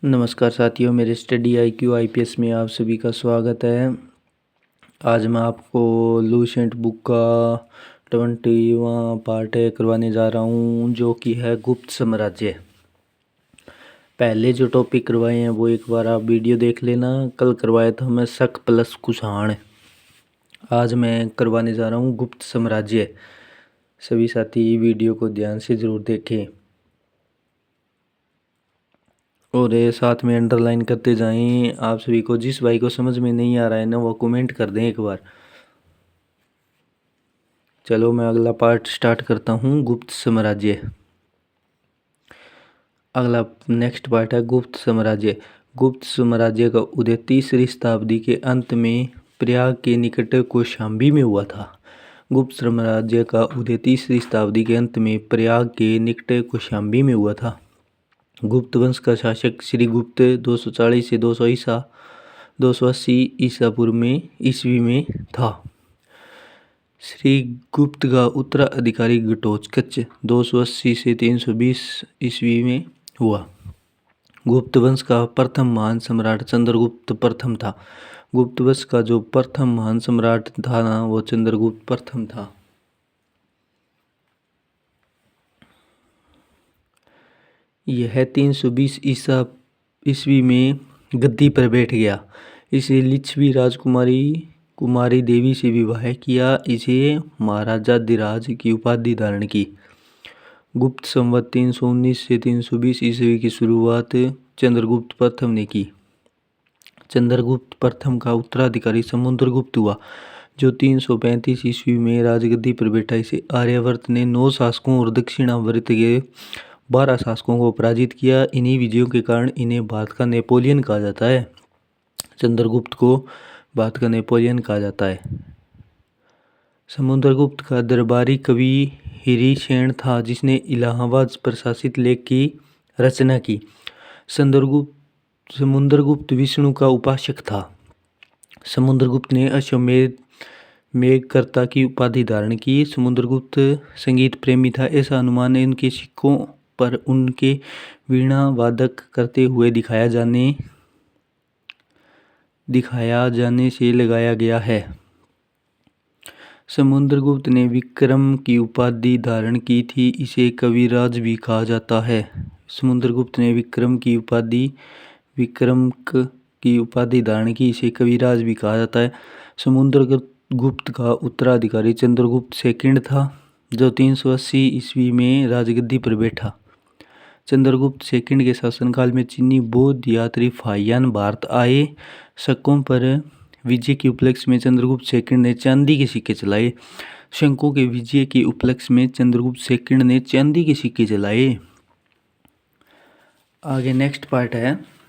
नमस्कार साथियों, मेरे स्टडी IQ IPS में आप सभी का स्वागत है। आज मैं आपको लूसेंट बुक का 20वां पार्ट करवाने जा रहा हूँ, जो कि है गुप्त साम्राज्य। पहले जो टॉपिक करवाए हैं वो एक बार आप वीडियो देख लेना। कल करवाया था मैं शक प्लस कुषाण। आज मैं करवाने जा रहा हूँ गुप्त साम्राज्य। सभी साथी वीडियो को ध्यान से ज़रूर देखें और ये साथ में अंडरलाइन करते जाएं। आप सभी को जिस भाई को समझ में नहीं आ रहा है ना, वो कमेंट कर दें एक बार। चलो मैं अगला पार्ट स्टार्ट करता हूँ, गुप्त साम्राज्य। अगला नेक्स्ट पार्ट है गुप्त साम्राज्य। गुप्त साम्राज्य का उदय 3वीं शताब्दी के अंत में प्रयाग के निकट कौशाम्बी में हुआ था। गुप्त साम्राज्य का उदय 3वीं शताब्दी के अंत में प्रयाग के निकट कौशाम्बी में हुआ था। गुप्त वंश का शासक श्रीगुप्त 240 से 280 ईस्वी में था। श्रीगुप्त का उत्तराधिकारी घटोत्कच 280 से 320 ईस्वी में हुआ। गुप्त वंश का प्रथम महान सम्राट चंद्रगुप्त प्रथम था। गुप्त वंश का जो प्रथम महान सम्राट था ना, वो चंद्रगुप्त प्रथम था। यह 320 ईस्वी में गद्दी पर बैठ गया। इसे लिच्छवी कुमारी देवी से विवाह किया। इसे महाराजाधिराज की उपाधि धारण की। गुप्त संवत 319 से 320 ईस्वी की शुरुआत चंद्रगुप्त प्रथम ने की। चंद्रगुप्त प्रथम का उत्तराधिकारी समुद्रगुप्त हुआ, जो 335 ईस्वी में राजगद्दी पर बैठा। इसे आर्यवर्त ने 9 शासकों और दक्षिणावर्त के 12 शासकों को पराजित किया। इन्हीं विजयों के कारण इन्हें भारत का नेपोलियन कहा जाता है। चंद्रगुप्त को भारत का नेपोलियन कहा जाता है। समुद्रगुप्त का दरबारी कवि हरिसेन था, जिसने इलाहाबाद प्रशासित लेख की रचना की। समुद्रगुप्त विष्णु का उपासक था। समुद्रगुप्त ने अश्वमेध मेघकर्ता की उपाधि धारण की। समुद्रगुप्त संगीत प्रेमी था। ऐसा अनुमान इनके सिक्कों पर उनके वीणा वादक करते हुए दिखाया जाने से लगाया गया है। समुद्रगुप्त ने विक्रम की उपाधि धारण की थी। इसे कविराज भी कहा जाता है। समुद्रगुप्त ने विक्रम की उपाधि धारण की। इसे कविराज भी कहा जाता है। समुद्रगुप्त का उत्तराधिकारी चंद्रगुप्त सेकंड था, जो 380 ईस्वी में राजगद्दी पर बैठा। चंद्रगुप्त सेकंड के शासनकाल में चीनी बौद्ध यात्री फाहियान भारत आए। शकों पर विजय के उपलक्ष्य में चंद्रगुप्त सेकंड ने चांदी के सिक्के चलाए। शकों के विजय के उपलक्ष्य में चंद्रगुप्त सेकंड ने चांदी के सिक्के चलाए। आगे नेक्स्ट पार्ट है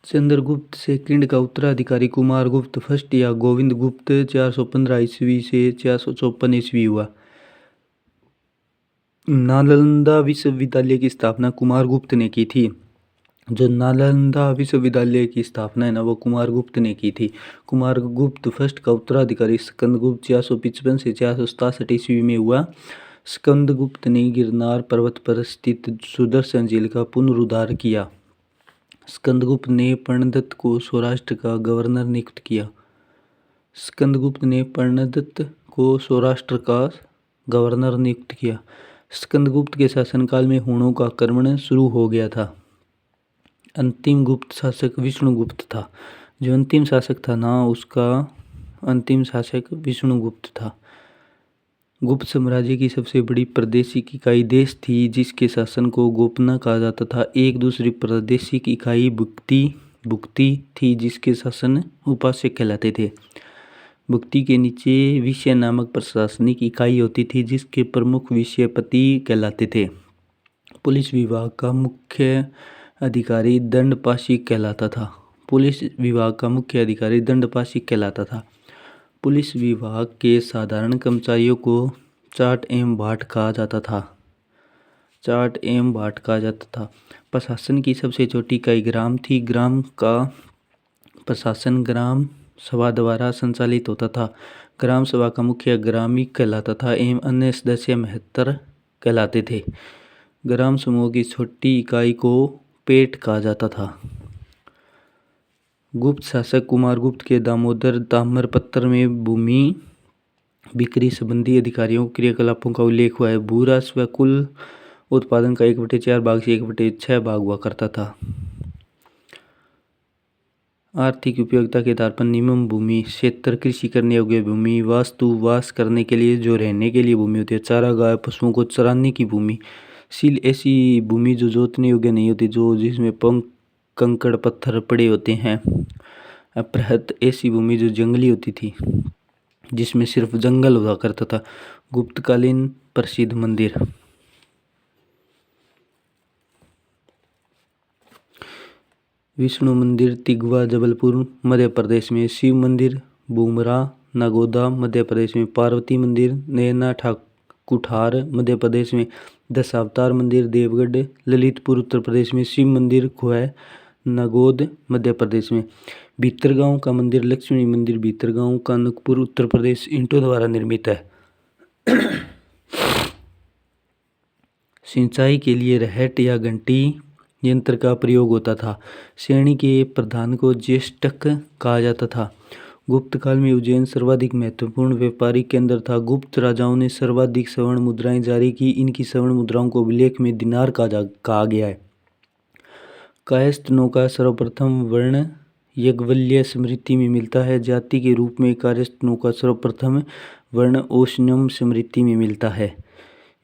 चंद्रगुप्त सेकंड का उत्तराधिकारी कुमारगुप्त फर्स्ट या गोविंद गुप्त 415 ईस्वी से 454 ईस्वी हुआ। नालंदा विश्वविद्यालय की स्थापना कुमारगुप्त ने की थी। जो नालंदा विश्वविद्यालय की स्थापना है ना, वो कुमारगुप्त ने की थी। कुमारगुप्त फर्स्ट का उत्तराधिकारी स्कंदगुप्त 455 से 467 ईस्वी में हुआ। स्कंदगुप्त ने गिरनार पर्वत पर स्थित सुदर्शन झील का पुनरुद्धार किया। स्कंदगुप्त ने पर्णदत्त को सौराष्ट्र का गवर्नर नियुक्त किया। स्कंदगुप्त ने पर्णदत्त को सौराष्ट्र का गवर्नर नियुक्त किया। स्कंदगुप्त के शासनकाल में हूणों का आक्रमण शुरू हो गया था। अंतिम गुप्त शासक विष्णुगुप्त था। जो अंतिम शासक था ना, उसका अंतिम शासक विष्णुगुप्त था। गुप्त साम्राज्य की सबसे बड़ी प्रादेशिक इकाई देश थी, जिसके शासन को गोपना कहा जाता था। एक दूसरी प्रादेशिक इकाई भुक्ति थी, जिसके शासन उपासक कहलाते थे। भुक्ति के नीचे विषय नामक प्रशासनिक इकाई होती थी, जिसके प्रमुख विषयपति कहलाते थे। पुलिस विभाग का मुख्य अधिकारी दंडपाशीक कहलाता था। पुलिस विभाग के साधारण कर्मचारियों को चाट एवं भाट कहा जाता था। चाट एवं भाट कहा जाता था। प्रशासन की सबसे छोटी इकाई ग्राम थी। ग्राम का प्रशासन ग्राम सभा द्वारा संचालित होता था। ग्राम सभा का मुखिया ग्रामीक कहलाता था एवं अन्य सदस्य महत्तर कहलाते थे। ग्राम समूह की छोटी इकाई को पेट कहा जाता था। गुप्त शासक कुमारगुप्त के दामोदर ताम्रपत्र में भूमि बिक्री संबंधी अधिकारियों क्रियाकलापों का उल्लेख हुआ है। भू राजस्व कुल उत्पादन का 1/4 भाग से 1/6 भाग हुआ करता था। आर्थिक उपयोगिता के आधार पर निम्न भूमि क्षेत्र कृषि करने योग्य भूमि, वास्तु वास करने के लिए जो रहने के लिए भूमि होती है, चारागाह पशुओं को चराने की भूमि, सील ऐसी भूमि जो जोतने योग्य नहीं होती, जो जिसमें कंकड़ पत्थर पड़े होते हैं। अपहृत ऐसी भूमि जो जंगली होती थी, जिसमें सिर्फ जंगल हुआ करता था। गुप्तकालीन प्रसिद्ध मंदिर विष्णु मंदिर तिगवा जबलपुर मध्य प्रदेश में, शिव मंदिर बुमरा नागौदा मध्य प्रदेश में, पार्वती मंदिर नैना कुठार मध्य प्रदेश में, दशावतार मंदिर देवगढ़ ललितपुर उत्तर प्रदेश में, शिव मंदिर खोह नागौद मध्य प्रदेश में, भीतरगांव का मंदिर लक्ष्मी मंदिर भीतरगांव कानकपुर उत्तर प्रदेश ईंटों द्वारा निर्मित है। सिंचाई के लिए रहट या घंटी यंत्र का प्रयोग होता था। श्रेणी के प्रधान को ज्येष्ठक कहा जाता था। गुप्त काल में उज्जैन सर्वाधिक महत्वपूर्ण व्यापारिक केंद्र था। गुप्त राजाओं ने सर्वाधिक स्वर्ण मुद्राएं जारी की। इनकी स्वर्ण मुद्राओं को अभिलेख में दिनार कहा गया है। कायस्थनों का सर्वप्रथम वर्ण याज्ञवल्क्य स्मृति में मिलता है। जाति के रूप में कायस्थनों का सर्वप्रथम वर्ण औशन्यम स्मृति में मिलता है।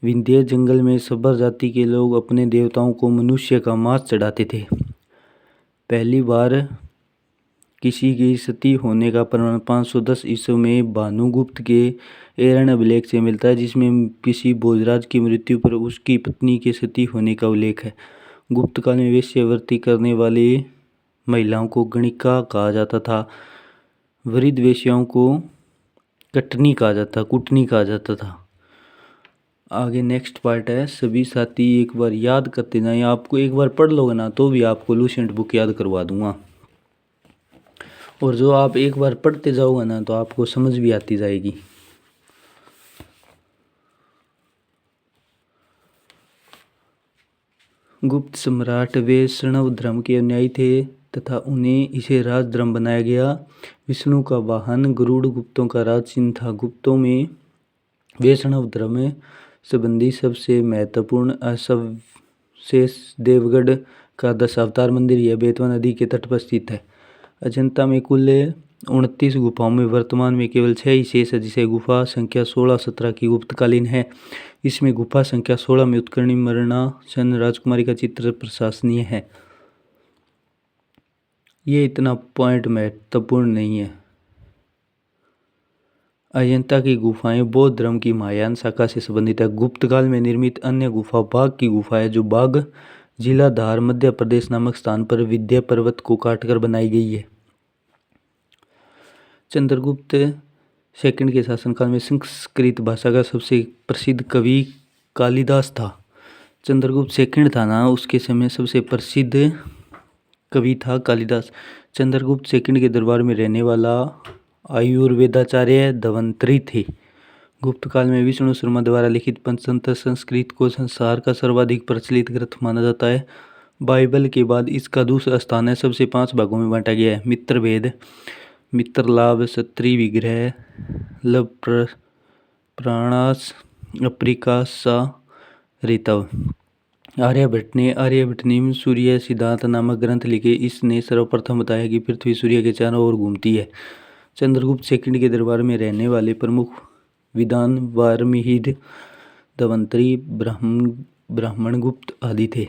विंध्य जंगल में सबर जाति के लोग अपने देवताओं को मनुष्य का मांस चढ़ाते थे। पहली बार किसी की सती होने का प्रमाण 510 ईस्वी में भानुगुप्त के एरन अभिलेख से मिलता है, जिसमें किसी भोजराज की मृत्यु पर उसकी पत्नी के सती होने का उल्लेख है। गुप्त काल में वेश्यावृत्ति करने वाली महिलाओं को गणिका कहा जाता था। वृद्ध वेश्याओं को कुटनी कहा जाता था। आगे नेक्स्ट पार्ट है। सभी साथी एक बार याद करते जाएं। आपको एक बार पढ़ लोगे ना तो भी आपको लूसेंट बुक याद करवा दूंगा, और जो आप एक बार पढ़ते जाओगे ना तो आपको समझ भी आती जाएगी। गुप्त सम्राट वैष्णव धर्म के अनुयायी थे तथा उन्हें इसे राज धर्म बनाया गया। विष्णु का वाहन गरुड़ गुप्तों का राज चिन्ह था। गुप्तों में वैष्णव धर्म संबंधी सबसे महत्वपूर्ण अवशेष देवगढ़ का दशावतार मंदिर यह बेतवा नदी के तट पर स्थित है। अजंता में कुल 29 गुफाओं में वर्तमान में केवल 6 ही शेष है, जिसे गुफा संख्या 16-17 की गुप्तकालीन है। इसमें गुफा संख्या 16 में उत्कर्णी मरणासन राजकुमारी का चित्र प्रशंसनीय है। ये इतना पॉइंट महत्वपूर्ण नहीं है। अजंता की गुफाएं बौद्ध धर्म की महायान शाखा से संबंधित है। गुप्त काल में निर्मित अन्य गुफा बाघ की गुफा है, जो बाघ जिला धार मध्य प्रदेश नामक स्थान पर विंध्य पर्वत को काटकर बनाई गई है। चंद्रगुप्त सेकंड के शासनकाल में संस्कृत भाषा का सबसे प्रसिद्ध कवि कालिदास था। चंद्रगुप्त सेकंड था ना, उसके समय सबसे प्रसिद्ध कवि था कालिदास। चंद्रगुप्त सेकंड के दरबार में रहने वाला आयुर्वेदाचार्य धन्वंतरी थे। गुप्त काल में विष्णु शर्मा द्वारा लिखित पंचतंत्र संस्कृत को संसार का सर्वाधिक प्रचलित ग्रंथ माना जाता है। बाइबल के बाद इसका दूसरा स्थान है। सबसे 5 भागों में बांटा गया है। मित्रभेद, मित्रलाभ, क्षत्रिय विग्रह, लव प्राणास, अप्रिकासा, ऋतव। आर्यभट्ट ने सूर्य सिद्धांत नामक ग्रंथ लिखे। इसने सर्वप्रथम बताया कि पृथ्वी सूर्य के चारों ओर घूमती है। चंद्रगुप्त सेकंड के दरबार में रहने वाले प्रमुख विद्वान वारमीहिर, धन्वंतरी, ब्राह्मणगुप्त आदि थे।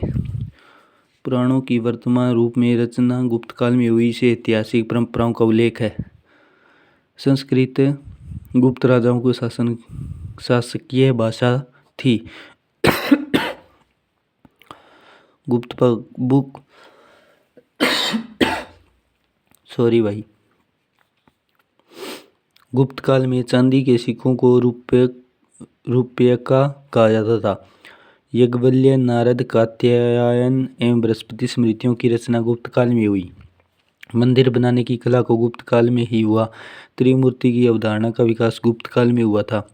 पुराणों की वर्तमान रूप में रचना गुप्त काल में हुई से ऐतिहासिक परंपराओं का उल्लेख है। संस्कृत गुप्त राजाओं को शासकीय भाषा थी। गुप्त काल में चांदी के सिक्कों को रुपयका कहा जाता था। याज्ञवल्क्य, नारद, कात्यायन एवं बृहस्पति स्मृतियों की रचना गुप्त काल में हुई। मंदिर बनाने की कला को गुप्त काल में ही हुआ। त्रिमूर्ति की अवधारणा का विकास गुप्त काल में हुआ था।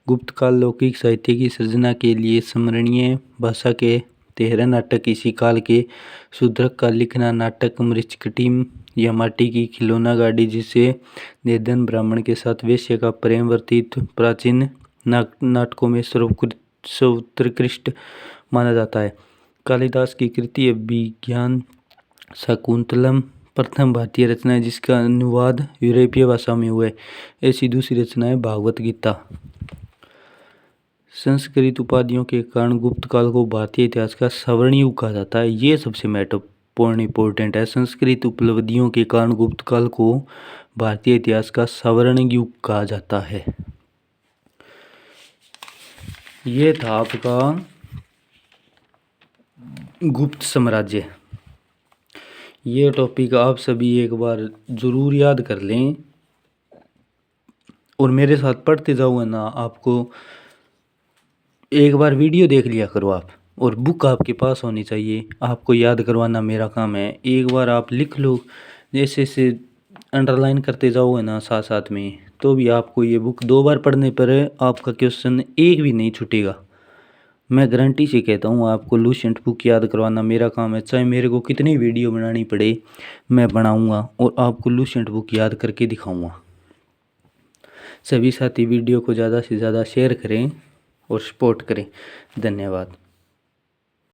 गुप्त काल लौकिक साहित्य की सृजना के लिए स्मरणीय भाषा के 13 नाटक, इसी काल के शूद्रक का लिखना नाटक मृच्छकटिम या माटी की खिलौना गाड़ी जिसे निर्धन ब्राह्मण के साथ वेश्या का प्रेम व्यतीत प्राचीन नाटकों में सर्वोत्कृष्ट माना जाता है। कालिदास की कृति अभिज्ञान शाकुंतलम प्रथम भारतीय रचना है जिसका अनुवाद यूरोपीय भाषा में हुआ है। ऐसी दूसरी रचना है भागवत गीता। संस्कृत उपाधियों के कारण गुप्त काल को भारतीय इतिहास का स्वर्ण युग कहा जाता है। ये सबसे महत्वपूर्ण इंपॉर्टेंट है। संस्कृत उपलब्धियों के कारण गुप्त काल को भारतीय इतिहास का स्वर्ण युग कहा जाता है। ये था आपका गुप्त साम्राज्य। ये टॉपिक आप सभी एक बार जरूर याद कर लें और मेरे साथ पढ़ते जाओ है ना। आपको एक बार वीडियो देख लिया करो आप, और बुक आपके पास होनी चाहिए। आपको याद करवाना मेरा काम है। एक बार आप लिख लो, जैसे से अंडरलाइन करते जाओ है ना साथ साथ में, तो भी आपको ये बुक 2 बार पढ़ने पर आपका क्वेश्चन एक भी नहीं छूटेगा। मैं गारंटी से कहता हूँ आपको लूसेंट बुक याद करवाना मेरा काम है। चाहे मेरे को कितनी वीडियो बनानी पड़े मैं बनाऊँगा और आपको लूसेंट बुक याद करके दिखाऊँगा। सभी साथी वीडियो को ज़्यादा से ज़्यादा शेयर करें और सपोर्ट करें। धन्यवाद।